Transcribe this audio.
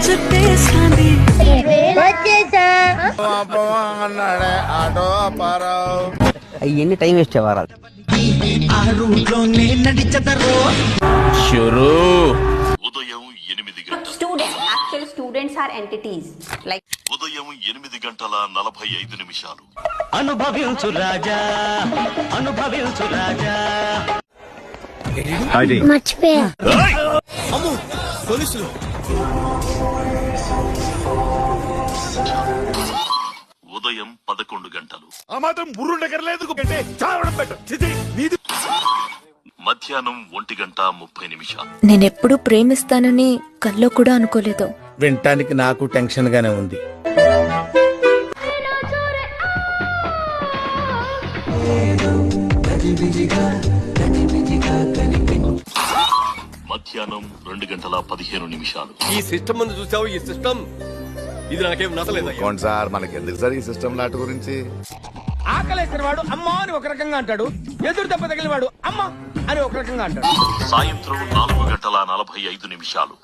చుట్టేస్తాంది. అన్నాడే ఆటో అప్పారావు. అవన్నీ time waste అవ్వాలి. ఆ రూట్లోనే నడిచదరో. ఉదయం 8 గంటలు. Students are entities. Like ఉదయం 8:45. అనుభవించు రాజా, అనుభవించు రాజా. మర్చిపోయా. ఉదయం 11 గంటలు. ఆ మాత్రం బుర్రుండగరలేదు. చావడం బెటర్. మధ్యాహ్నం 1:30. నేనెప్పుడు ప్రేమిస్తానని కల్లో కూడా అనుకోలేదు. వినటానికి నాకు టెన్షన్ గానే ఉంది. మధ్యాహ్నం 2:15. ఈ సిస్టమ్ ముందు చూసావు. ఈ సిస్టమ్ ఇది నాకేం నచ్చలేదు. సార్ మనకెందుకు సార్ ఈ సిస్టమ్ లాట్ గురించి? ఆకలేసిన వాడు అమ్మా అని ఒక రకంగా అంటాడు, ఎదురు దెబ్బ తగిలిన వాడు అమ్మా అని ఒక రకంగా అంటాడు. సాయంత్రం 4:45.